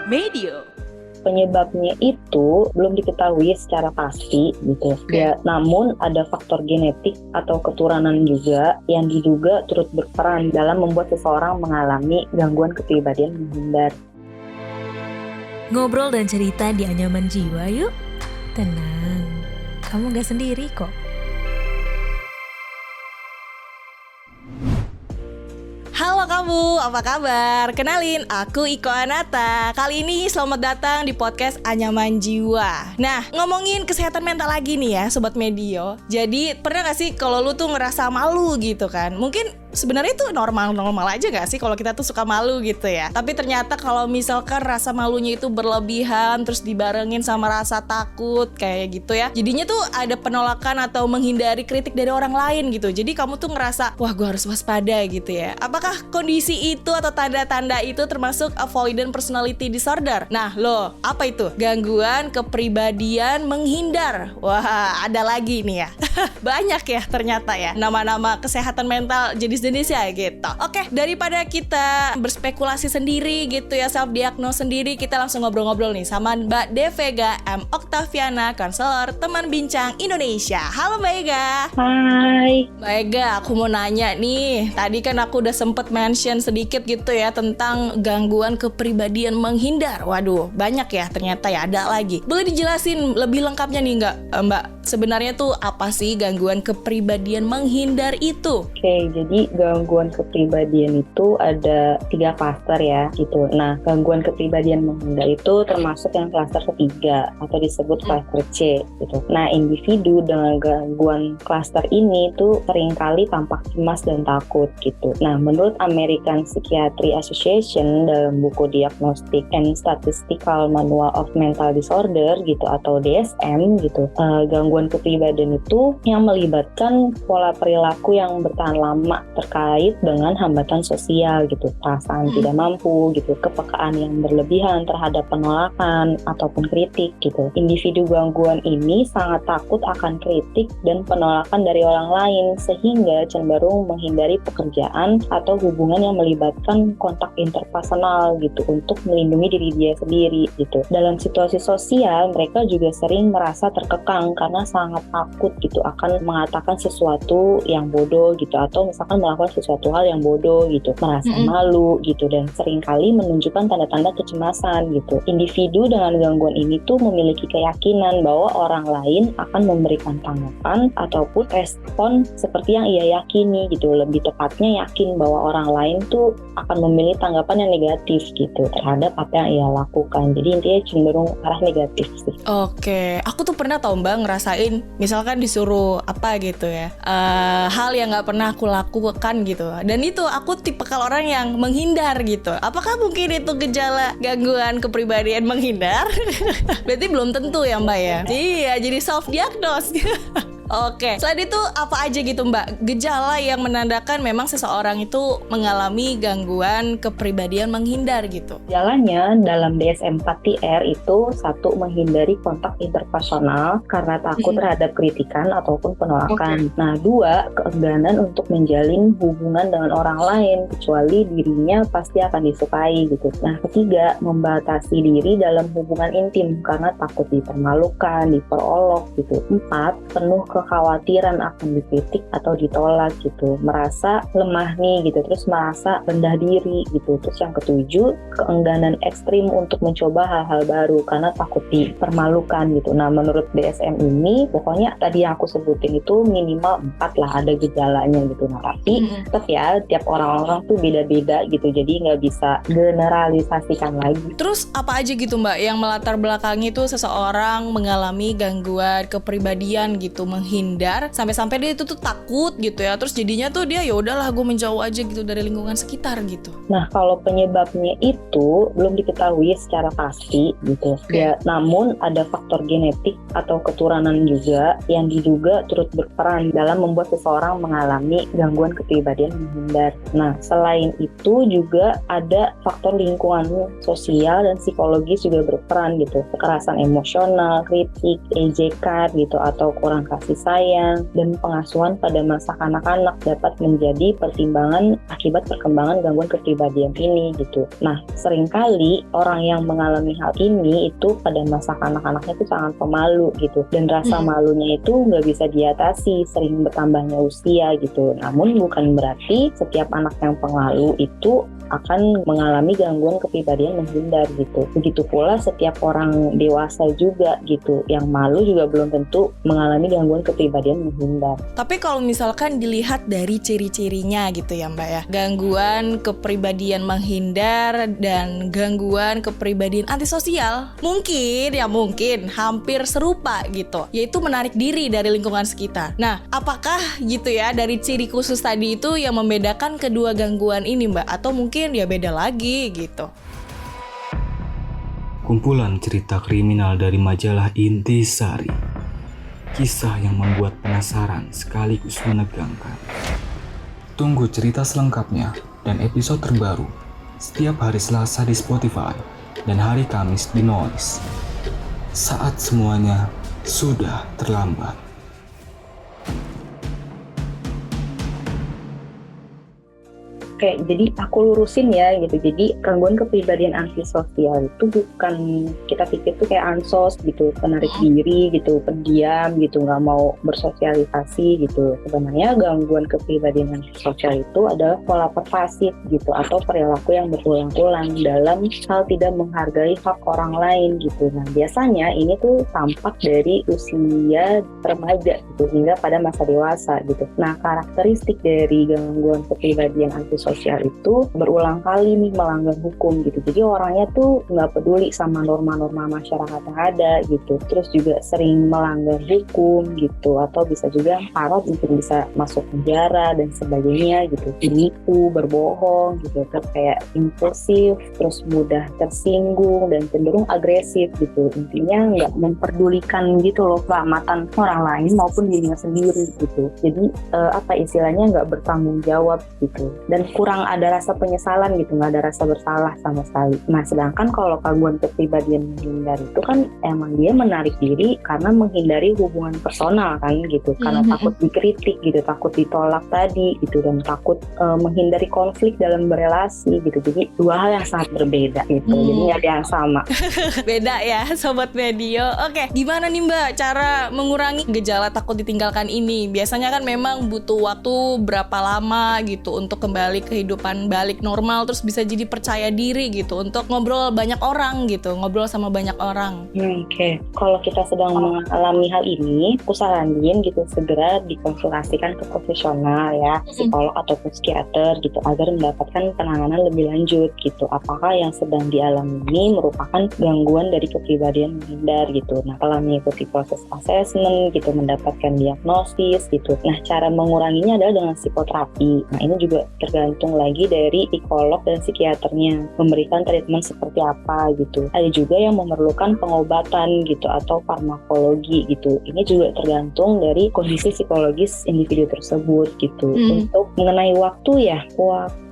Medio. Penyebabnya itu belum diketahui secara pasti gitu. Ya, namun ada faktor genetik atau keturunan juga yang diduga turut berperan dalam membuat seseorang mengalami gangguan kepribadian menghindar. Ngobrol dan cerita di Anyaman Jiwa yuk. Tenang, kamu gak sendiri kok. Halo kamu, apa kabar? Kenalin, aku Iko Anata. Kali ini selamat datang di podcast Anyaman Jiwa. Nah, ngomongin kesehatan mental lagi nih ya, Sobat Medio. Jadi, pernah gak sih kalau lu tuh ngerasa malu gitu kan? Mungkin sebenarnya itu normal-normal aja gak sih kalau kita tuh suka malu gitu ya. Tapi ternyata kalau misalkan rasa malunya itu berlebihan, terus dibarengin sama rasa takut kayak gitu ya, jadinya tuh ada penolakan atau menghindari kritik dari orang lain gitu. Jadi kamu tuh ngerasa, wah gue harus waspada gitu ya. Apakah kondisi itu atau tanda-tanda itu termasuk avoidant personality disorder? Nah loh, apa itu? Gangguan kepribadian menghindar. Wah, ada lagi nih ya. Banyak ya ternyata ya nama-nama kesehatan mental jenis-jenis ya gitu. Oke, daripada kita berspekulasi sendiri gitu ya, self-diagnose sendiri, kita langsung ngobrol-ngobrol nih sama Mbak Devega M. Oktaviana, konselor teman bincang Indonesia. Halo Mbak Ega. Hai. Mbak Ega, aku mau nanya nih. Tadi kan aku udah sempet mention sedikit gitu ya tentang gangguan kepribadian menghindar. Waduh, banyak ya ternyata ya, ada lagi. Boleh dijelasin lebih lengkapnya nih nggak Mbak? Sebenarnya tuh apa sih gangguan kepribadian menghindar itu? Oke, jadi gangguan kepribadian itu ada 3 klaster ya gitu. Nah, gangguan kepribadian menghindar itu termasuk yang klaster ketiga atau disebut klaster C gitu. Nah, individu dengan gangguan klaster ini tuh seringkali tampak cemas dan takut gitu. Nah, menurut American Psychiatry Association dalam buku Diagnostic and Statistical Manual of Mental Disorder gitu atau DSM gitu, gangguan kepribadian itu yang melibatkan pola perilaku yang bertahan lama terkait dengan hambatan sosial gitu, perasaan tidak mampu gitu, kepekaan yang berlebihan terhadap penolakan ataupun kritik gitu. Individu gangguan ini sangat takut akan kritik dan penolakan dari orang lain sehingga cenderung menghindari pekerjaan atau hubungan yang melibatkan kontak interpersonal gitu untuk melindungi diri dia sendiri gitu. Dalam situasi sosial mereka juga sering merasa terkekang karena sangat takut gitu akan mengatakan sesuatu yang bodoh gitu, atau misalkan melakukan sesuatu hal yang bodoh gitu, merasa malu gitu, dan seringkali menunjukkan tanda-tanda kecemasan gitu. Individu dengan gangguan ini tuh memiliki keyakinan bahwa orang lain akan memberikan tanggapan ataupun respon seperti yang ia yakini gitu. Lebih tepatnya yakin bahwa orang lain tuh akan memilih tanggapan yang negatif gitu terhadap apa yang ia lakukan. Jadi intinya cenderung arah negatif sih. Oke, aku tuh pernah tau Mbak ngerasain misalkan disuruh apa gitu ya, hal yang gak pernah aku lakukan gitu, dan itu aku tipe orang yang menghindar gitu. Apakah mungkin itu gejala gangguan kepribadian menghindar? Berarti belum tentu ya Mbak ya. Iya, jadi self diagnose. Oke, selain itu apa aja gitu Mbak gejala yang menandakan memang seseorang itu mengalami gangguan kepribadian menghindar gitu? Gejalanya dalam DSM-4-TR itu 1, menghindari kontak interpersonal karena takut terhadap kritikan ataupun penolakan. Nah 2, keengganan untuk menjalin hubungan dengan orang lain kecuali dirinya pasti akan disukai gitu. Nah 3, membatasi diri dalam hubungan intim karena takut dipermalukan, diperolok gitu. 4, penuh kekhawatiran akan dikritik atau ditolak gitu, merasa lemah nih gitu, terus merasa rendah diri gitu. Terus yang 7, keengganan ekstrim untuk mencoba hal-hal baru karena takut dipermalukan gitu. Nah menurut DSM ini pokoknya tadi yang aku sebutin itu minimal 4 lah ada gejalanya gitu. Nah tapi tetap ya tiap orang-orang tuh beda-beda gitu, jadi nggak bisa generalisasikan lagi. Terus apa aja gitu Mbak yang melatar belakangi itu seseorang mengalami gangguan kepribadian gitu, menghindar sampai-sampai dia itu tuh takut gitu ya, terus jadinya tuh dia ya udahlah gue menjauh aja gitu dari lingkungan sekitar gitu. Nah kalau penyebabnya itu belum diketahui secara pasti gitu ya, namun ada faktor genetik atau keturunan juga yang diduga turut berperan dalam membuat seseorang mengalami gangguan kepribadian menghindar. Nah selain itu juga ada faktor lingkungan sosial dan psikologis juga berperan gitu, kekerasan emosional, kritik, ejekan gitu, atau kurang kasih sayang, dan pengasuhan pada masa kanak-kanak dapat menjadi pertimbangan akibat perkembangan gangguan kepribadian ini gitu. Nah, seringkali orang yang mengalami hal ini itu pada masa kanak-kanaknya itu sangat pemalu gitu, dan rasa malunya itu nggak bisa diatasi sering bertambahnya usia gitu. Namun bukan berarti setiap anak yang pemalu itu akan mengalami gangguan kepribadian menghindar gitu. Begitu pula setiap orang dewasa juga gitu, yang malu juga belum tentu mengalami gangguan kepribadian menghindar. Tapi kalau misalkan dilihat dari ciri-cirinya gitu ya Mbak ya, gangguan kepribadian menghindar dan gangguan kepribadian antisosial mungkin hampir serupa gitu, yaitu menarik diri dari lingkungan sekitar. Nah, apakah gitu ya dari ciri khusus tadi itu yang membedakan kedua gangguan ini Mbak, atau mungkin ya beda lagi gitu? Kumpulan cerita kriminal dari majalah Intisari. Kisah yang membuat penasaran sekaligus menegangkan. Tunggu cerita selengkapnya dan episode terbaru setiap hari Selasa di Spotify dan hari Kamis di Noise. Saat semuanya sudah terlambat. Oke, jadi aku lurusin ya gitu. Jadi gangguan kepribadian antisosial itu bukan kita pikir tuh kayak ansos gitu, penarik diri gitu, pendiam gitu, nggak mau bersosialisasi gitu. Sebenarnya gangguan kepribadian antisosial itu adalah pola pervasif gitu, atau perilaku yang berulang-ulang dalam hal tidak menghargai hak orang lain gitu. Nah, biasanya ini tuh tampak dari usia remaja gitu hingga pada masa dewasa gitu. Nah, karakteristik dari gangguan kepribadian antisosial itu berulang kali nih melanggar hukum gitu. Jadi orangnya tuh nggak peduli sama norma-norma masyarakat yang ada gitu. Terus juga sering melanggar hukum gitu, atau bisa juga parah mungkin bisa masuk penjara dan sebagainya gitu. Menipu, berbohong gitu. Terus kayak impulsif, terus mudah tersinggung dan cenderung agresif gitu. Intinya nggak memperdulikan gitu loh keselamatan orang lain maupun dirinya sendiri gitu. Jadi istilahnya nggak bertanggung jawab gitu. Dan kurang ada rasa penyesalan gitu, nggak ada rasa bersalah sama sekali. Nah, sedangkan kalau gangguan kepribadian menghindar itu kan emang dia menarik diri karena menghindari hubungan personal kan gitu, karena takut dikritik gitu, takut ditolak tadi gitu, dan takut menghindari konflik dalam berelasi gitu. Jadi dua hal yang sangat berbeda gitu, jadi nggak ada yang sama. Beda ya Sobat Medio. Oke, gimana nih Mbak cara mengurangi gejala takut ditinggalkan ini? Biasanya kan memang butuh waktu berapa lama gitu untuk kembali kehidupan balik normal, terus bisa jadi percaya diri gitu untuk ngobrol banyak orang gitu, ngobrol sama banyak orang. Oke. Kalau kita sedang mengalami hal ini, aku saranin gitu segera dikonsultasikan ke profesional ya, psikolog ataupun psikiater gitu, agar mendapatkan penanganan lebih lanjut gitu. Apakah yang sedang dialami ini merupakan gangguan dari kepribadian menghindar gitu. Nah, setelah mengikuti proses assessment gitu, mendapatkan diagnosis gitu. Nah, cara menguranginya adalah dengan psikoterapi. Nah, ini juga tergantung lagi dari psikolog dan psikiaternya memberikan treatment seperti apa gitu. Ada juga yang memerlukan pengobatan gitu atau farmakologi gitu. Ini juga tergantung dari kondisi psikologis individu tersebut gitu. Untuk mengenai waktu ya,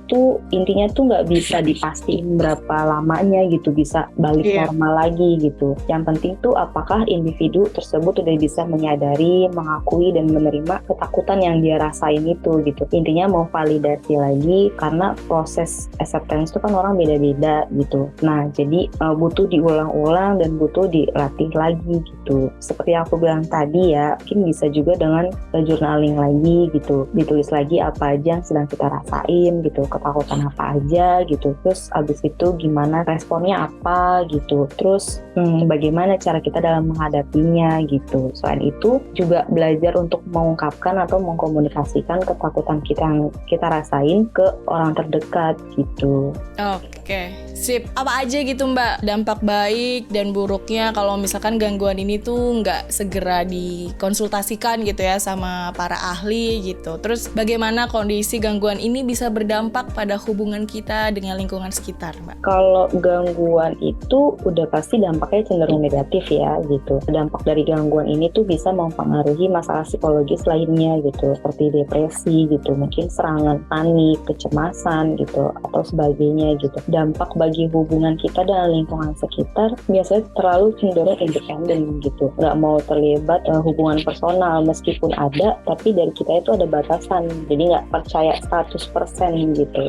itu intinya tuh nggak bisa dipastiin berapa lamanya gitu bisa balik normal lagi gitu. Yang penting tuh apakah individu tersebut udah bisa menyadari, mengakui dan menerima ketakutan yang dia rasain itu gitu. Intinya mau validasi lagi, karena proses acceptance itu kan orang beda-beda gitu. Nah, jadi butuh diulang-ulang dan butuh dilatih lagi gitu. Seperti yang aku bilang tadi ya, mungkin bisa juga dengan journaling lagi gitu. Ditulis lagi apa aja yang sedang kita rasain gitu, ketakutan apa aja gitu, terus abis itu gimana responnya apa gitu, terus bagaimana cara kita dalam menghadapinya gitu. Selain itu juga belajar untuk mengungkapkan atau mengkomunikasikan ketakutan kita yang kita rasain ke orang terdekat gitu. Oke, sip. Apa aja gitu Mbak dampak baik dan buruknya kalau misalkan gangguan ini tuh nggak segera dikonsultasikan gitu ya sama para ahli gitu. Terus bagaimana kondisi gangguan ini bisa berdampak berdampak pada hubungan kita dengan lingkungan sekitar, Mbak? Kalau gangguan itu udah pasti dampaknya cenderung negatif ya gitu. Dampak dari gangguan ini tuh bisa mempengaruhi masalah psikologis lainnya gitu, seperti depresi gitu, mungkin serangan panik, kecemasan gitu, atau sebagainya gitu. Dampak bagi hubungan kita dengan lingkungan sekitar biasanya terlalu cenderung independen gitu, nggak mau terlibat hubungan personal, meskipun ada, tapi dari kita itu ada batasan, jadi nggak percaya 100% gitu.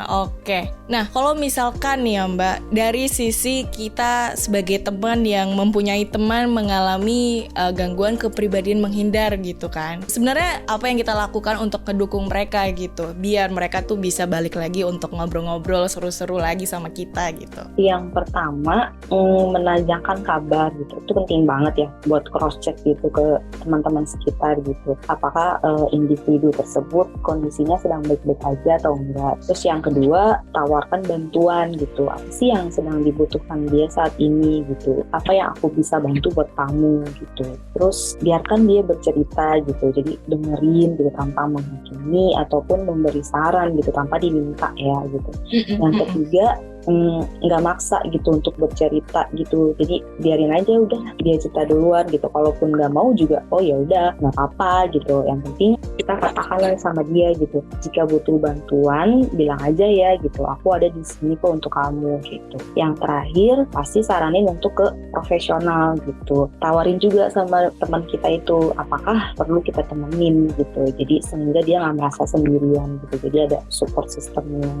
Oke. Nah, kalau misalkan nih ya Mbak, dari sisi kita sebagai teman yang mempunyai teman mengalami gangguan kepribadian menghindar gitu kan, sebenarnya apa yang kita lakukan untuk mendukung mereka gitu, biar mereka tuh bisa balik lagi untuk ngobrol-ngobrol seru-seru lagi sama kita gitu? Yang pertama, menanyakan kabar gitu, itu penting banget ya buat cross check gitu ke teman-teman sekitar gitu, apakah individu tersebut kondisinya sedang baik-baik aja atau enggak. Terus yang kedua, tawarkan bantuan gitu, apa sih yang sedang dibutuhkan dia saat ini gitu, apa yang aku bisa bantu buat kamu gitu. Terus biarkan dia bercerita gitu, jadi dengerin gitu tanpa menghakimi ataupun memberi saran gitu tanpa diminta ya gitu. Yang ketiga, nggak maksa gitu untuk bercerita gitu, jadi biarin aja, udah dia cerita duluan gitu, kalaupun nggak mau juga oh ya udah nggak apa-apa gitu, yang penting kita katakan sama dia gitu, jika butuh bantuan bilang aja ya gitu, aku ada di sini kok untuk kamu gitu. Yang terakhir, pasti saranin untuk ke profesional gitu, tawarin juga sama teman kita itu apakah perlu kita temenin gitu, jadi sehingga dia nggak merasa sendirian gitu, jadi ada support systemnya.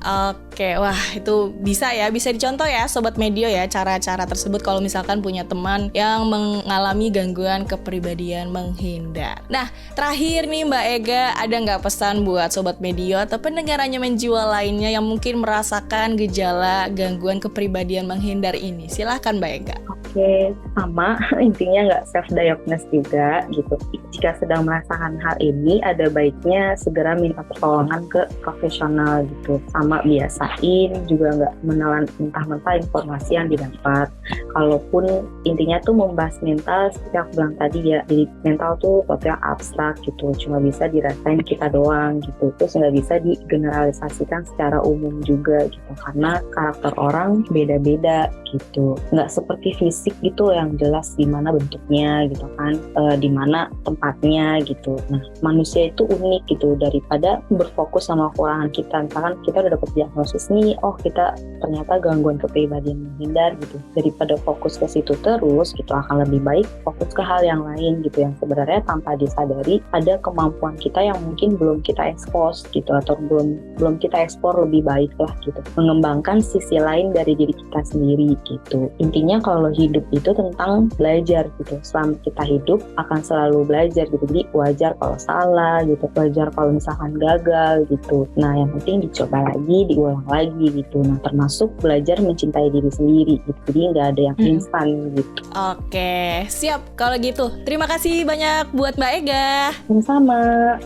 Oke, wah itu bisa dicontoh ya Sobat Medio ya, cara-cara tersebut kalau misalkan punya teman yang mengalami gangguan kepribadian menghindar. Nah, terakhir nih Mbak Ega, ada nggak pesan buat Sobat Medio atau pendengar Anyaman Jiwa lainnya yang mungkin merasakan gejala gangguan kepribadian menghindar ini? Silahkan Mbak Ega. Oke, sama, intinya nggak self-diagnose juga gitu. Jika sedang merasakan hal ini, ada baiknya segera minta pertolongan ke profesional gitu. Sama biasain juga nggak menelan mentah-mentah informasi yang didapat. Kalaupun intinya tuh membahas mental, seperti aku bilang tadi ya, jadi mental tuh sesuatu yang abstrak gitu, cuma bisa dirasain kita doang gitu. Terus nggak bisa digeneralisasikan secara umum juga gitu, karena karakter orang beda-beda gitu. Nggak seperti fisik gitu yang jelas di mana bentuknya gitu kan, di mana tempatnya gitu. Nah, manusia itu unik gitu, daripada berfokus sama kekurangan kita. Misalkan kita udah dapet diagnosis nih, oh kita ternyata gangguan kepribadian menghindar gitu, daripada fokus ke situ terus gitu, akan lebih baik fokus ke hal yang lain gitu, yang sebenarnya tanpa disadari ada kemampuan kita yang mungkin belum kita expose gitu, atau belum kita eksplor lebih baik lah gitu, mengembangkan sisi lain dari diri kita sendiri gitu. Intinya kalau hidup itu tentang belajar gitu, selama kita hidup akan selalu belajar gitu, jadi wajar kalau salah gitu, wajar kalau misalkan gagal gitu. Nah, yang penting dicoba lagi, diulang lagi gitu. Nah, termasuk belajar mencintai diri sendiri gitu, jadi nggak ada yang instan gitu. Oke, siap kalau gitu. Terima kasih banyak buat Mbak Ega. Sama.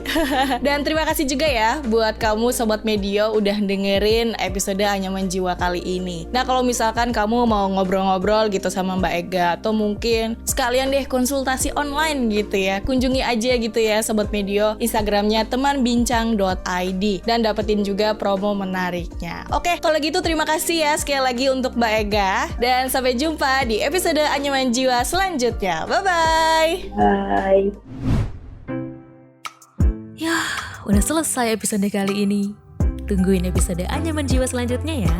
Dan terima kasih juga ya buat kamu Sobat Medio udah dengerin episode Anyaman Jiwa kali ini. Nah, kalau misalkan kamu mau ngobrol-ngobrol gitu sama Mbak Ega, atau mungkin sekalian deh konsultasi online gitu ya, kunjungi aja gitu ya Sobat Medio Instagramnya temanbincang.id dan dapetin juga promo menariknya. Oke, kalau gitu terima kasih ya sekali lagi untuk Mbak Ega, dan sampai jumpa di episode Anyaman Jiwa selanjutnya. Bye-bye. Bye. Yah, udah selesai episode kali ini. Tungguin episode Anyaman Jiwa selanjutnya ya.